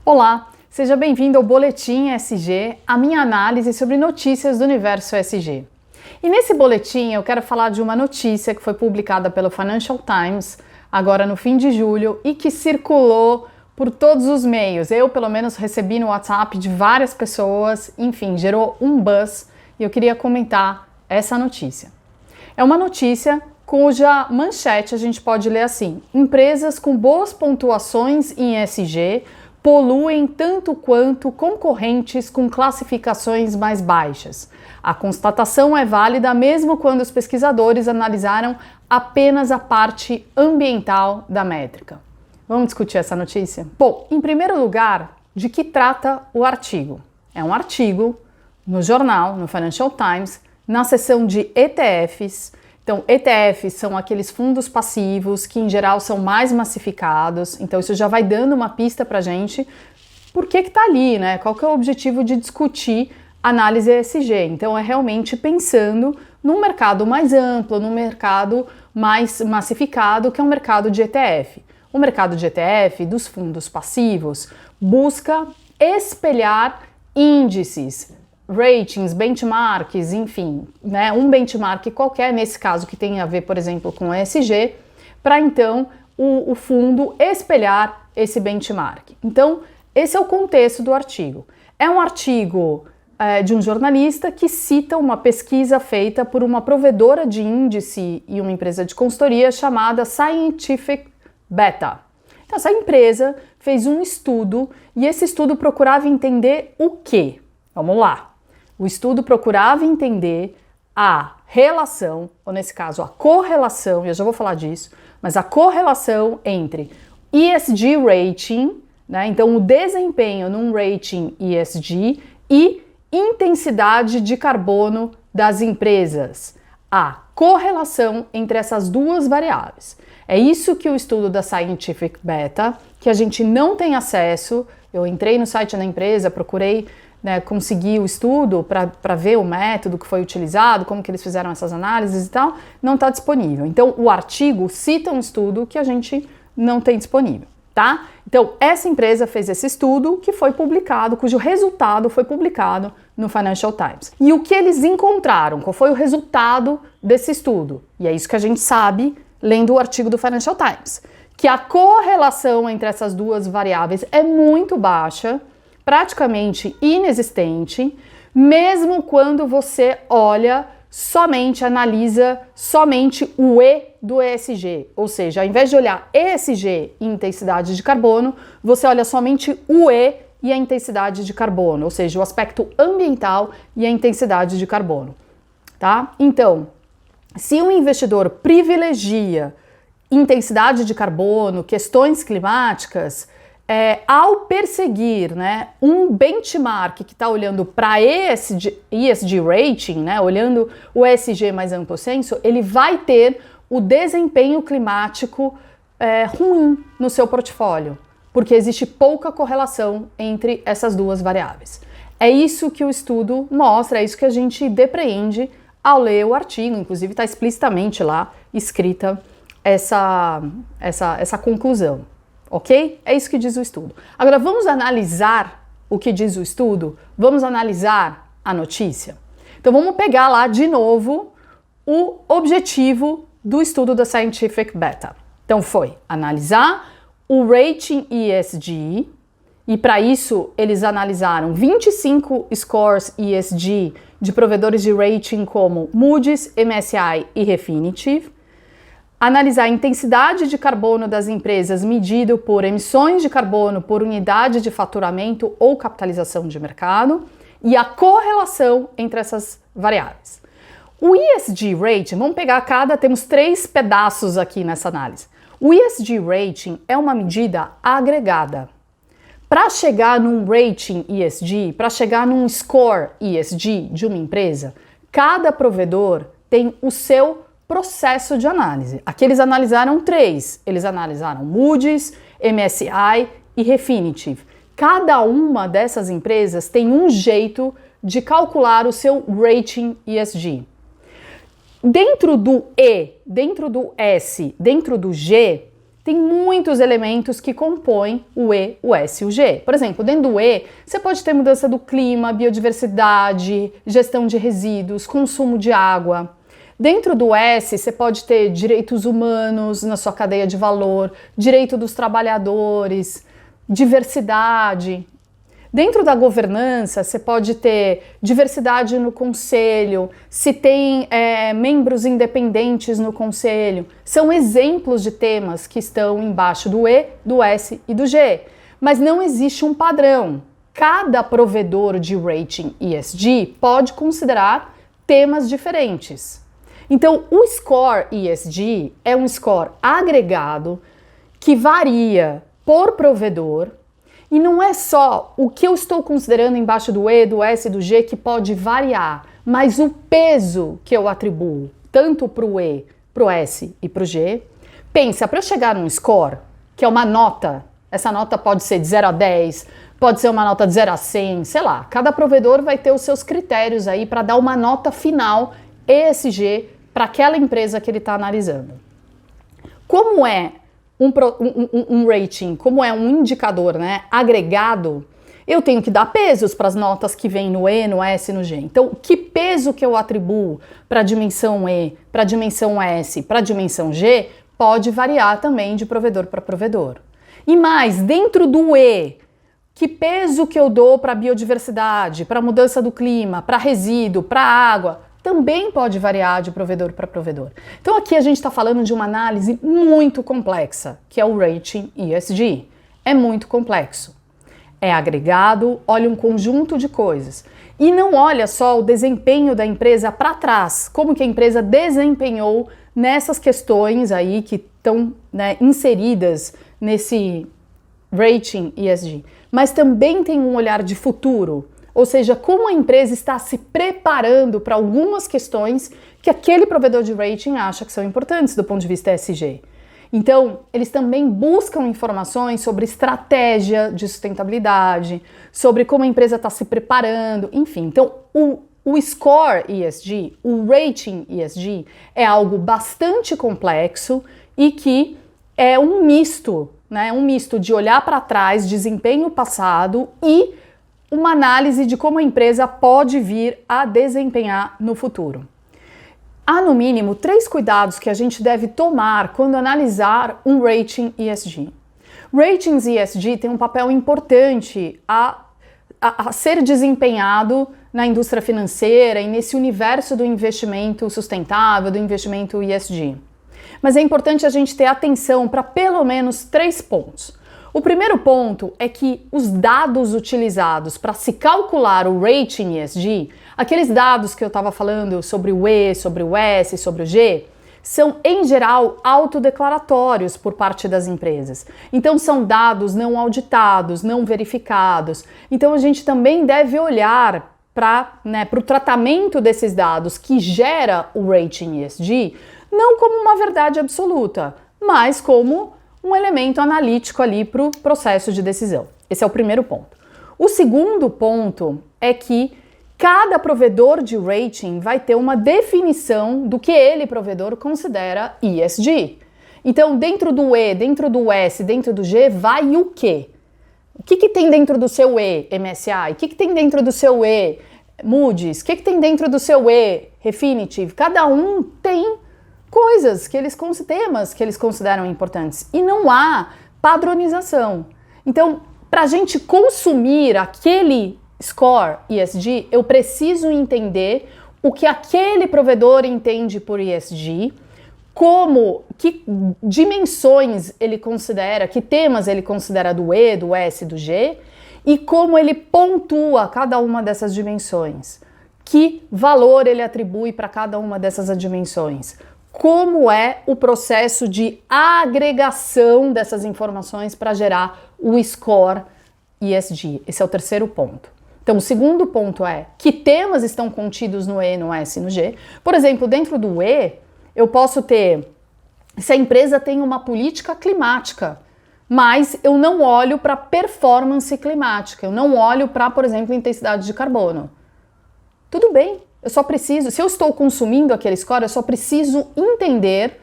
Olá, seja bem-vindo ao Boletim ESG, a minha análise sobre notícias do universo ESG. E nesse boletim eu quero falar de uma notícia que foi publicada pelo Financial Times agora no fim de julho e que circulou por todos os meios. Eu, pelo menos, recebi no WhatsApp de várias pessoas, enfim, gerou um buzz e eu queria comentar essa notícia. É uma notícia cuja manchete a gente pode ler assim: empresas com boas pontuações em ESG poluem tanto quanto concorrentes com classificações mais baixas. A constatação é válida mesmo quando os pesquisadores analisaram apenas a parte ambiental da métrica. Vamos discutir essa notícia? Bom, em primeiro lugar, de que trata o artigo? É um artigo no jornal, no Financial Times, na seção de ETFs. Então, ETFs são aqueles fundos passivos que, em geral, são mais massificados. Então, isso já vai dando uma pista pra gente por que tá ali, né? Qual que é o objetivo de discutir análise ESG. Então, é realmente pensando num mercado mais amplo, num mercado mais massificado, que é o mercado de ETF. O mercado de ETF, dos fundos passivos, busca espelhar índices, ratings, benchmarks, enfim, né, um benchmark qualquer, nesse caso que tem a ver, por exemplo, com ESG, para então o fundo espelhar esse benchmark. Então, esse é o contexto do artigo. É um artigo de um jornalista que cita uma pesquisa feita por uma provedora de índice e uma empresa de consultoria chamada Scientific Beta. Então, essa empresa fez um estudo e esse estudo procurava entender o quê? Vamos lá. O estudo procurava entender a relação, ou nesse caso a correlação, e eu já vou falar disso, mas a correlação entre ESG rating, né, então o desempenho num rating ESG e intensidade de carbono das empresas. A correlação entre essas duas variáveis. É isso que o estudo da Scientific Beta, que a gente não tem acesso, eu entrei no site da empresa, procurei conseguir o estudo para ver o método que foi utilizado, como que eles fizeram essas análises e tal, não está disponível. Então, o artigo cita um estudo que a gente não tem disponível, tá? Então, essa empresa fez esse estudo que foi publicado, cujo resultado foi publicado no Financial Times. E o que eles encontraram? Qual foi o resultado desse estudo? E é isso que a gente sabe lendo o artigo do Financial Times, que a correlação entre essas duas variáveis é muito baixa, praticamente inexistente, mesmo quando você analisa somente o E do ESG, ou seja, ao invés de olhar ESG e intensidade de carbono, você olha somente o E e a intensidade de carbono, ou seja, o aspecto ambiental e a intensidade de carbono, tá? Então, se um investidor privilegia intensidade de carbono, questões climáticas, ao perseguir, né, um benchmark que está olhando para ESG rating, né, olhando o ESG mais amplo senso, ele vai ter o desempenho climático ruim no seu portfólio, porque existe pouca correlação entre essas duas variáveis. É isso que o estudo mostra, é isso que a gente depreende ao ler o artigo, inclusive está explicitamente lá escrita essa conclusão. Ok? É isso que diz o estudo. Agora, vamos analisar o que diz o estudo? Vamos analisar a notícia? Então, vamos pegar lá de novo o objetivo do estudo da Scientific Beta. Então, foi analisar o rating ESG e, para isso, eles analisaram 25 scores ESG de provedores de rating como Moody's, MSCI e Refinitiv. Analisar a intensidade de carbono das empresas medido por emissões de carbono por unidade de faturamento ou capitalização de mercado e a correlação entre essas variáveis. O ESG Rating, vamos pegar temos 3 pedaços aqui nessa análise. O ESG Rating é uma medida agregada. Para chegar num rating ESG, para chegar num score ESG de uma empresa, cada provedor tem o seu processo de análise. Aqui eles analisaram 3. Eles analisaram Moody's, MSCI e Refinitiv. Cada uma dessas empresas tem um jeito de calcular o seu rating ESG. Dentro do E, dentro do S, dentro do G, tem muitos elementos que compõem o E, o S e o G. Por exemplo, dentro do E, você pode ter mudança do clima, biodiversidade, gestão de resíduos, consumo de água. Dentro do S, você pode ter direitos humanos na sua cadeia de valor, direito dos trabalhadores, diversidade. Dentro da governança, você pode ter diversidade no conselho, se tem membros independentes no conselho. São exemplos de temas que estão embaixo do E, do S e do G. Mas não existe um padrão. Cada provedor de rating ESG pode considerar temas diferentes. Então, o score ESG é um score agregado que varia por provedor. E não é só o que eu estou considerando embaixo do E, do S e do G que pode variar, mas o peso que eu atribuo tanto para o E, para o S e para o G. Pensa, para eu chegar num score, que é uma nota, essa nota pode ser de 0 a 10, pode ser uma nota de 0 a 100, sei lá, cada provedor vai ter os seus critérios aí para dar uma nota final ESG para aquela empresa que ele está analisando. Como é um rating, como é um indicador, né, agregado, eu tenho que dar pesos para as notas que vêm no E, no S e no G. Então, que peso que eu atribuo para a dimensão E, para a dimensão S, para a dimensão G, pode variar também de provedor para provedor. E mais, dentro do E, que peso que eu dou para a biodiversidade, para a mudança do clima, para resíduo, para água, também pode variar de provedor para provedor. Então aqui a gente está falando de uma análise muito complexa, que é o rating ESG. É muito complexo. É agregado, olha um conjunto de coisas. E não olha só o desempenho da empresa para trás, como que a empresa desempenhou nessas questões aí que estão, né, inseridas nesse rating ESG. Mas também tem um olhar de futuro. Ou seja, como a empresa está se preparando para algumas questões que aquele provedor de rating acha que são importantes do ponto de vista ESG. Então, eles também buscam informações sobre estratégia de sustentabilidade, sobre como a empresa está se preparando, enfim. Então, o score ESG, o rating ESG, é algo bastante complexo e que é um misto, né? Um misto de olhar para trás, desempenho passado e uma análise de como a empresa pode vir a desempenhar no futuro. Há, no mínimo, 3 cuidados que a gente deve tomar quando analisar um rating ESG. Ratings ESG têm um papel importante a ser desempenhado na indústria financeira e nesse universo do investimento sustentável, do investimento ESG. Mas é importante a gente ter atenção para pelo menos 3 pontos. O primeiro ponto é que os dados utilizados para se calcular o rating ESG, aqueles dados que eu estava falando sobre o E, sobre o S, sobre o G, são, em geral, autodeclaratórios por parte das empresas. Então, são dados não auditados, não verificados. Então, a gente também deve olhar para o tratamento desses dados que gera o rating ESG, não como uma verdade absoluta, mas como um elemento analítico ali para o processo de decisão. Esse é o primeiro ponto. O segundo ponto é que cada provedor de rating vai ter uma definição do que ele, provedor, considera ESG. Então, dentro do E, dentro do S, dentro do G, vai o quê? O que tem dentro do seu E, MSCI? O que tem dentro do seu E, Moody's? O que tem dentro do seu E, Refinitiv? Cada um tem coisas que temas que eles consideram importantes e não há padronização. Então, para a gente consumir aquele score ESG, eu preciso entender o que aquele provedor entende por ESG, que dimensões ele considera, que temas ele considera do E, do S e do G e como ele pontua cada uma dessas dimensões, que valor ele atribui para cada uma dessas dimensões. Como é o processo de agregação dessas informações para gerar o score ESG. Esse é o terceiro ponto. Então, o segundo ponto é que temas estão contidos no E, no S e no G. Por exemplo, dentro do E, eu posso ter, se a empresa tem uma política climática, mas eu não olho para performance climática, eu não olho para, por exemplo, intensidade de carbono. Tudo bem. Eu só preciso, se eu estou consumindo aquele score, eu só preciso entender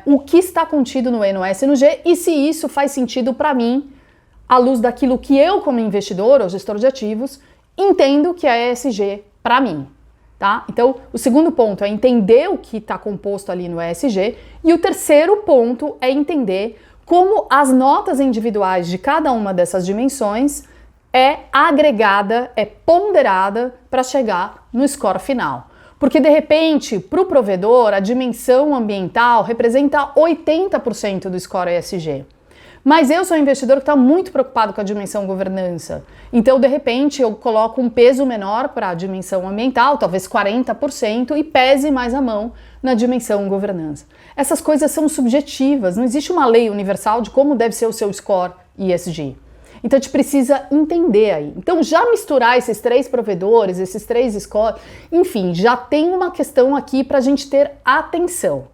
o que está contido no E, no S e no G e se isso faz sentido para mim, à luz daquilo que eu, como investidor ou gestor de ativos, entendo que é ESG para mim. Tá? Então, o segundo ponto é entender o que está composto ali no ESG e o terceiro ponto é entender como as notas individuais de cada uma dessas dimensões é agregada, é ponderada para chegar no score final. Porque, de repente, para o provedor, a dimensão ambiental representa 80% do score ESG. Mas eu sou um investidor que está muito preocupado com a dimensão governança. Então, de repente, eu coloco um peso menor para a dimensão ambiental, talvez 40%, e pese mais a mão na dimensão governança. Essas coisas são subjetivas, não existe uma lei universal de como deve ser o seu score ESG. Então, a gente precisa entender aí. Então, já misturar esses três provedores, esses três scores, enfim, já tem uma questão aqui para a gente ter atenção.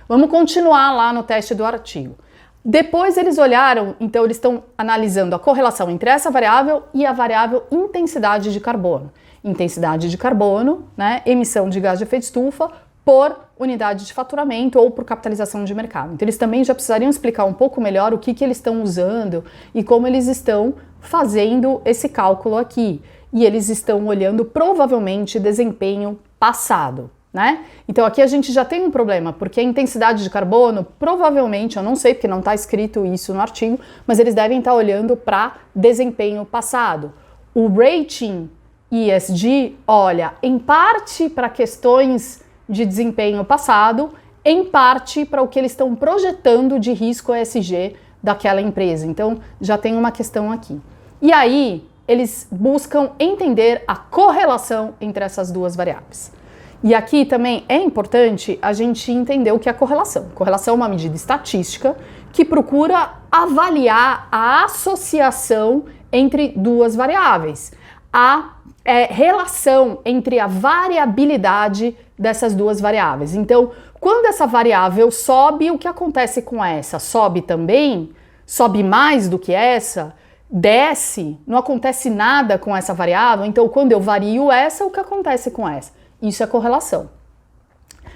Vamos continuar lá no teste do artigo. Depois eles olharam, então eles estão analisando a correlação entre essa variável e a variável intensidade de carbono. Intensidade de carbono, né, emissão de gás de efeito estufa por unidade de faturamento ou por capitalização de mercado. Então eles também já precisariam explicar um pouco melhor o que eles estão usando e como eles estão fazendo esse cálculo aqui. E eles estão olhando provavelmente desempenho passado. Né? Então aqui a gente já tem um problema, porque a intensidade de carbono, provavelmente, eu não sei porque não está escrito isso no artigo, mas eles devem estar olhando para desempenho passado. O rating ESG olha em parte para questões de desempenho passado, em parte para o que eles estão projetando de risco ESG daquela empresa. Então já tem uma questão aqui. E aí eles buscam entender a correlação entre essas duas variáveis. E aqui também é importante a gente entender o que é correlação. Correlação é uma medida estatística que procura avaliar a associação entre duas variáveis, a relação entre a variabilidade dessas duas variáveis. Então, quando essa variável sobe, o que acontece com essa? Sobe também? Sobe mais do que essa? Desce? Não acontece nada com essa variável? Então, quando eu vario essa, o que acontece com essa? Isso é correlação.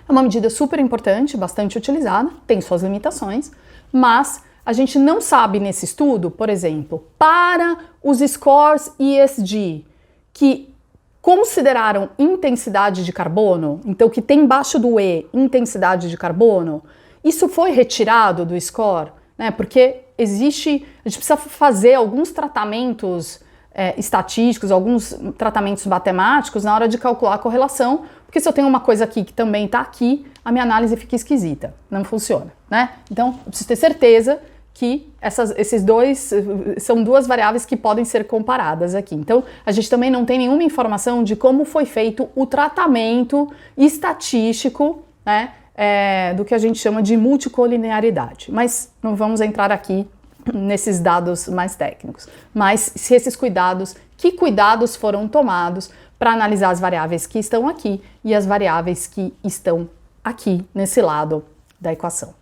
É uma medida super importante, bastante utilizada, tem suas limitações, mas a gente não sabe nesse estudo, por exemplo, para os scores ESG que consideraram intensidade de carbono, então que tem embaixo do E, intensidade de carbono, isso foi retirado do score, né? Porque a gente precisa fazer alguns tratamentos estatísticos, alguns tratamentos matemáticos na hora de calcular a correlação, porque se eu tenho uma coisa aqui que também está aqui, a minha análise fica esquisita, não funciona, né? Então, eu preciso ter certeza que esses dois são duas variáveis que podem ser comparadas aqui. Então, a gente também não tem nenhuma informação de como foi feito o tratamento estatístico, né, do que a gente chama de multicolinearidade, mas não vamos entrar aqui nesses dados mais técnicos, mas se esses cuidados, que cuidados foram tomados para analisar as variáveis que estão aqui e as variáveis que estão aqui nesse lado da equação.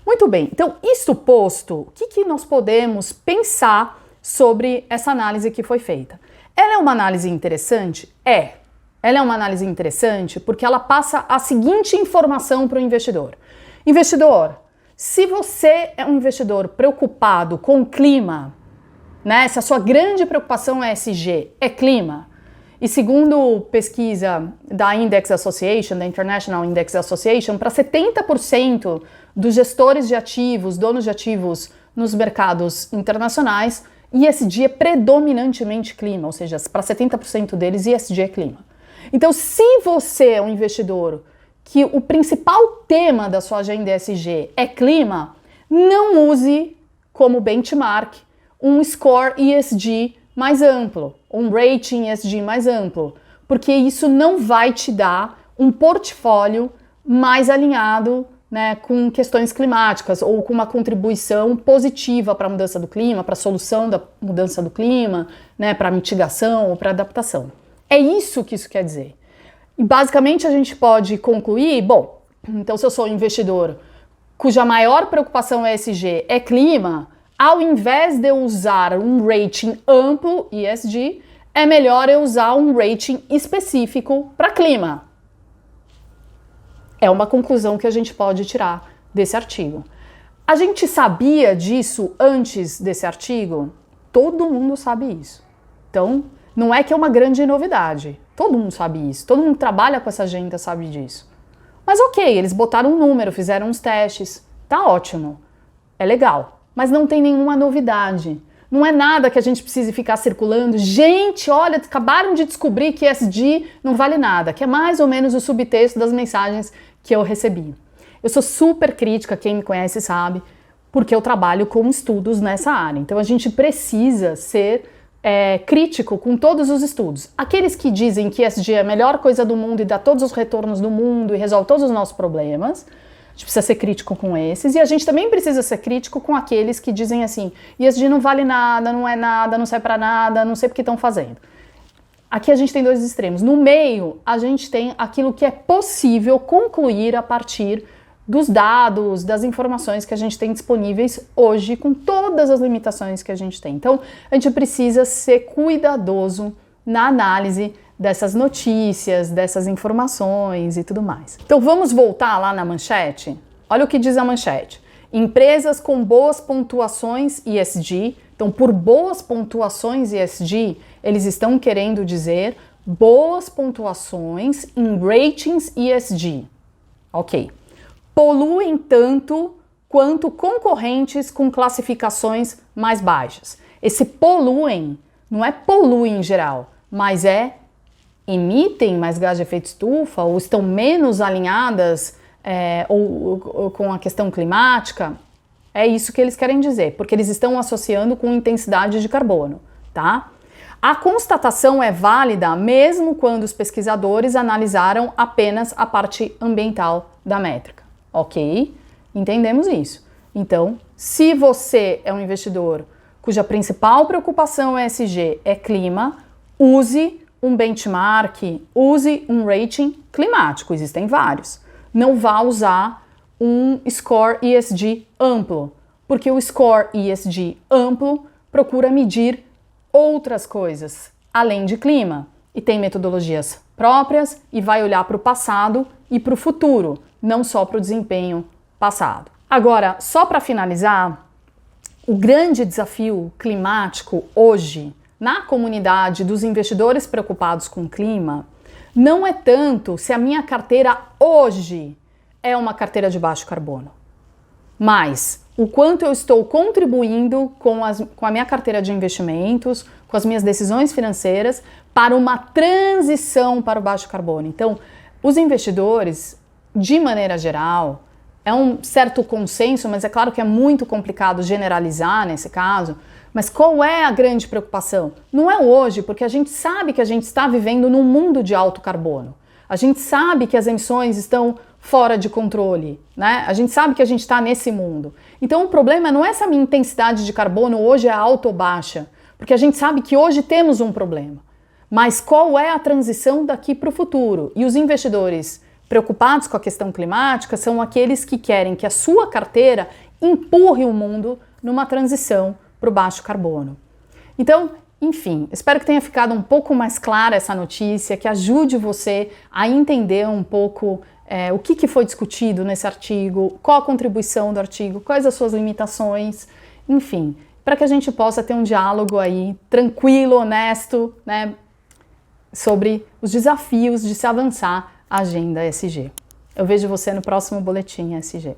Muito bem, então isto posto, o que nós podemos pensar sobre essa análise que foi feita? Ela é uma análise interessante? Ela é uma análise interessante porque ela passa a seguinte informação para o investidor. Investidor, se você é um investidor preocupado com o clima, né, se a sua grande preocupação é ESG, é clima, e segundo pesquisa da Index Association, da International Index Association, para 70% dos gestores de ativos, donos de ativos nos mercados internacionais, ESG é predominantemente clima, ou seja, para 70% deles ESG é clima. Então, se você é um investidor que o principal tema da sua agenda ESG é clima, não use como benchmark um score ESG mais amplo, um rating ESG mais amplo, porque isso não vai te dar um portfólio mais alinhado, né, com questões climáticas ou com uma contribuição positiva para a mudança do clima, para a solução da mudança do clima, né, para a mitigação ou para a adaptação. É isso que isso quer dizer. E basicamente a gente pode concluir, bom, então se eu sou um investidor cuja maior preocupação ESG é clima, ao invés de eu usar um rating amplo ESG, é melhor eu usar um rating específico para clima. É uma conclusão que a gente pode tirar desse artigo. A gente sabia disso antes desse artigo? Todo mundo sabe isso. Então, não é que é uma grande novidade. Todo mundo sabe isso. Todo mundo que trabalha com essa agenda sabe disso. Mas ok, eles botaram um número, fizeram uns testes. Tá ótimo. É legal. Mas não tem nenhuma novidade. Não é nada que a gente precise ficar circulando. Gente, olha, acabaram de descobrir que ESG não vale nada. Que é mais ou menos o subtexto das mensagens que eu recebi. Eu sou super crítica, quem me conhece sabe, porque eu trabalho com estudos nessa área. Então a gente precisa ser crítico com todos os estudos. Aqueles que dizem que ESG é a melhor coisa do mundo e dá todos os retornos do mundo e resolve todos os nossos problemas, a gente precisa ser crítico com esses. E a gente também precisa ser crítico com aqueles que dizem assim, ESG não vale nada, não é nada, não serve para nada, não sei porque estão fazendo. Aqui a gente tem dois extremos. No meio, a gente tem aquilo que é possível concluir a partir dos dados, das informações que a gente tem disponíveis hoje, com todas as limitações que a gente tem. Então, a gente precisa ser cuidadoso na análise dessas notícias, dessas informações e tudo mais. Então, vamos voltar lá na manchete? Olha o que diz a manchete. Empresas com boas pontuações ESG. Então, por boas pontuações ESG, eles estão querendo dizer boas pontuações em ratings ESG. Ok. Poluem tanto quanto concorrentes com classificações mais baixas. Esse poluem não é poluem em geral, mas emitem mais gás de efeito estufa ou estão menos alinhadas ou com a questão climática. É isso que eles querem dizer, porque eles estão associando com intensidade de carbono, tá? A constatação é válida mesmo quando os pesquisadores analisaram apenas a parte ambiental da métrica. Ok, entendemos isso. Então, se você é um investidor cuja principal preocupação ESG é clima, use um benchmark, use um rating climático, existem vários. Não vá usar um score ESG amplo, porque o score ESG amplo procura medir outras coisas, além de clima, e tem metodologias próprias e vai olhar para o passado e para o futuro, não só para o desempenho passado. Agora, só para finalizar, o grande desafio climático hoje na comunidade dos investidores preocupados com o clima não é tanto se a minha carteira hoje é uma carteira de baixo carbono, mas o quanto eu estou contribuindo com a minha carteira de investimentos, com as minhas decisões financeiras para uma transição para o baixo carbono. Então, os investidores, de maneira geral, é um certo consenso, mas é claro que é muito complicado generalizar nesse caso, mas qual é a grande preocupação? Não é hoje, porque a gente sabe que a gente está vivendo num mundo de alto carbono. A gente sabe que as emissões estão fora de controle, né? A gente sabe que a gente está nesse mundo. Então o problema não é se a minha intensidade de carbono hoje é alta ou baixa, porque a gente sabe que hoje temos um problema. Mas qual é a transição daqui para o futuro? E os investidores preocupados com a questão climática são aqueles que querem que a sua carteira empurre o mundo numa transição para o baixo carbono. Então, enfim, espero que tenha ficado um pouco mais clara essa notícia, que ajude você a entender um pouco o que foi discutido nesse artigo, qual a contribuição do artigo, quais as suas limitações, enfim, para que a gente possa ter um diálogo aí tranquilo, honesto, né, sobre os desafios de se avançar a agenda ESG. Eu vejo você no próximo Boletim ESG.